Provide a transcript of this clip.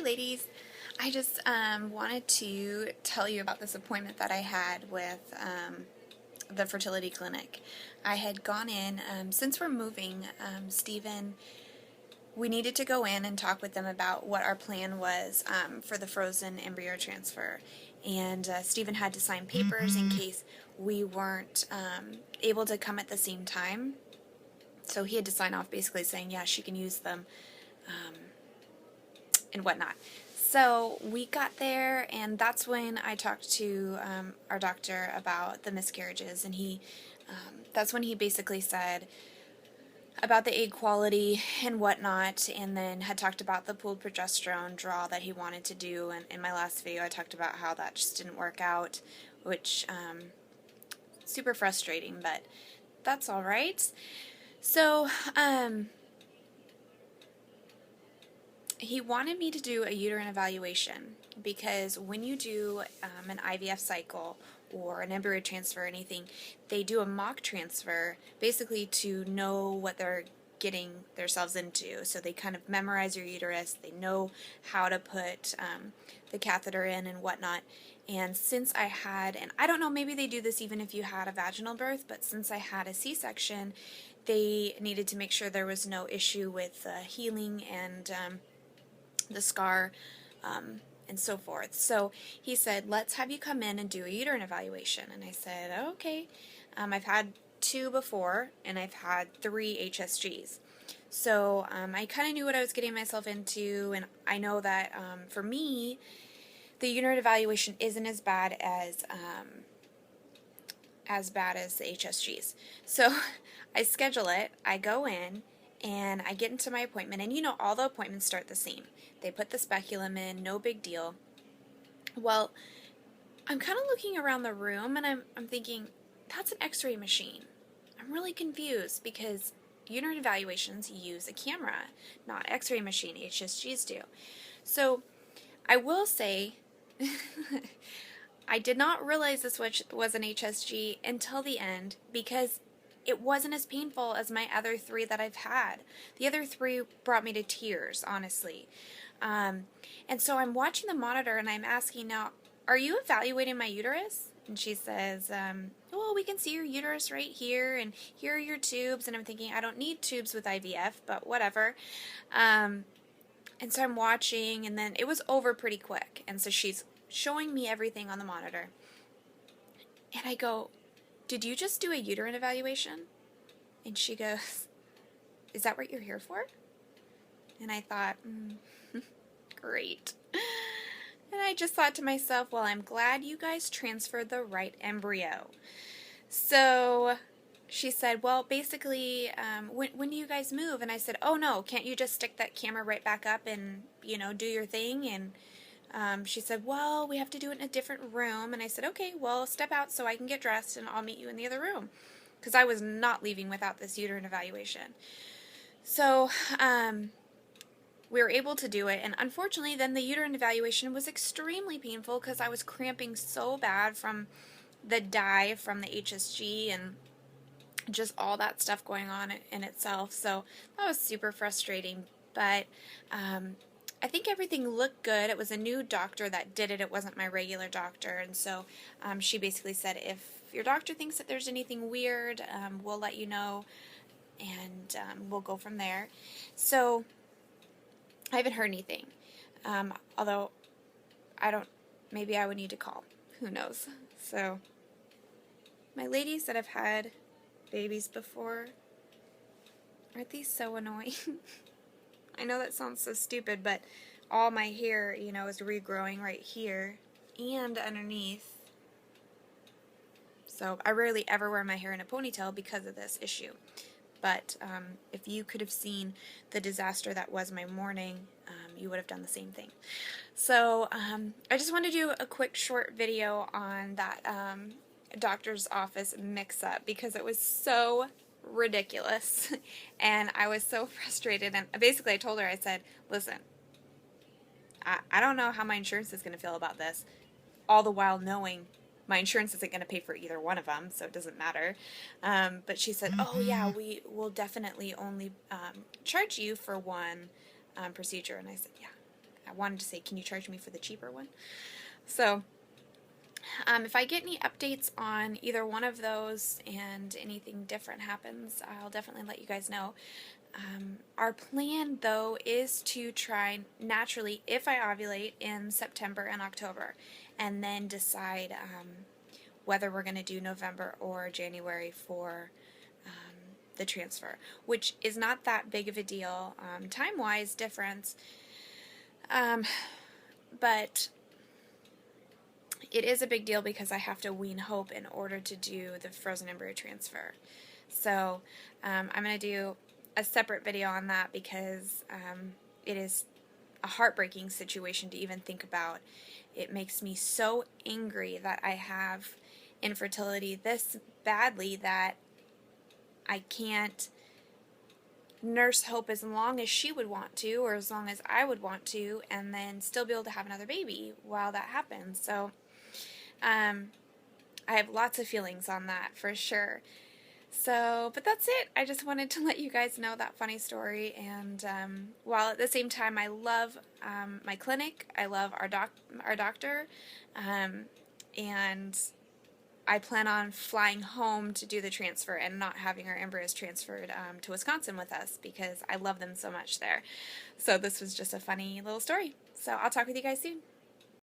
Hey ladies, I just wanted to tell you about this appointment that I had with the fertility clinic. I had gone in, since we're moving, Stephen, we needed to go in and talk with them about what our plan was for the frozen embryo transfer. And Stephen had to sign papers in case we weren't able to come at the same time. So he had to sign off basically saying, yeah, she can use them. And whatnot. So we got there, and that's when I talked to our doctor about the miscarriages, and that's when he basically said about the egg quality and whatnot, and then had talked about the pooled progesterone draw that he wanted to do. And in my last video, I talked about how that just didn't work out, which super frustrating, but that's all right. So he wanted me to do a uterine evaluation because when you do an IVF cycle or an embryo transfer or anything, they do a mock transfer basically to know what they're getting themselves into. So they kind of memorize your uterus, they know how to put the catheter in and whatnot. And since I had, and I don't know, maybe they do this even if you had a vaginal birth, but since I had a C-section, they needed to make sure there was no issue with healing and the scar, and so forth. So he said, let's have you come in and do a uterine evaluation. And I said, okay. I've had 2 before, and I've had 3 HSGs. So I kind of knew what I was getting myself into, and I know that for me, the uterine evaluation isn't as bad as the HSGs. So I schedule it, I go in, and I get into my appointment, and all the appointments start the same. They put the speculum in, no big deal. Well, I'm kind of looking around the room, and I'm thinking, that's an x-ray machine. I'm really confused because uterine evaluations use a camera, not x-ray machine. HSGs do. So I will say, I did not realize this was an HSG until the end because it wasn't as painful as my other 3 that I've had. The other 3 brought me to tears, honestly. And so I'm watching the monitor and I'm asking, now, are you evaluating my uterus? And she says, well, we can see your uterus right here, and here are your tubes. And I'm thinking, I don't need tubes with IVF, but whatever. And so I'm watching, and then it was over pretty quick. And so she's showing me everything on the monitor. And I go, did you just do a uterine evaluation? And she goes, is that what you're here for? And I thought, great. And I just thought to myself, well, I'm glad you guys transferred the right embryo. So she said, well, basically, when do you guys move? And I said, oh no, can't you just stick that camera right back up and, do your thing? And she said, well, we have to do it in a different room. And I said, okay, well, step out so I can get dressed and I'll meet you in the other room. Because I was not leaving without this uterine evaluation. So we were able to do it. And unfortunately, then the uterine evaluation was extremely painful because I was cramping so bad from the dye from the HSG and just all that stuff going on in itself. So that was super frustrating. But I think everything looked good. It was a new doctor that did it. It wasn't my regular doctor. And so she basically said, if your doctor thinks that there's anything weird, we'll let you know, and we'll go from there. So I haven't heard anything. Although, maybe I would need to call. Who knows? So my ladies that have had babies before, aren't these so annoying? I know that sounds so stupid, but all my hair, is regrowing right here and underneath. So I rarely ever wear my hair in a ponytail because of this issue. But if you could have seen the disaster that was my morning, you would have done the same thing. So I just wanted to do a quick short video on that doctor's office mix-up because it was so ridiculous and I was so frustrated, and basically I told her, I said, listen, I don't know how my insurance is going to feel about this, all the while knowing my insurance isn't going to pay for either one of them, so it doesn't matter. But she said, oh yeah, we will definitely only charge you for one procedure. And I said, yeah, I wanted to say, can you charge me for the cheaper one? So if I get any updates on either one of those and anything different happens, I'll definitely let you guys know. Our plan, though, is to try naturally, if I ovulate, in September and October, and then decide whether we're going to do November or January for the transfer, which is not that big of a deal time-wise difference, but it is a big deal because I have to wean hope in order to do the frozen embryo transfer. So I'm going to do a separate video on that because it is a heartbreaking situation to even think about. It makes me so angry that I have infertility this badly that I can't nurse Hope as long as she would want to, or as long as I would want to, and then still be able to have another baby while that happens. So I have lots of feelings on that for sure. So, but that's it. I just wanted to let you guys know that funny story, and while at the same time I love my clinic, I love our doctor, and I plan on flying home to do the transfer and not having our embryos transferred to Wisconsin with us because I love them so much there. So this was just a funny little story. So I'll talk with you guys soon.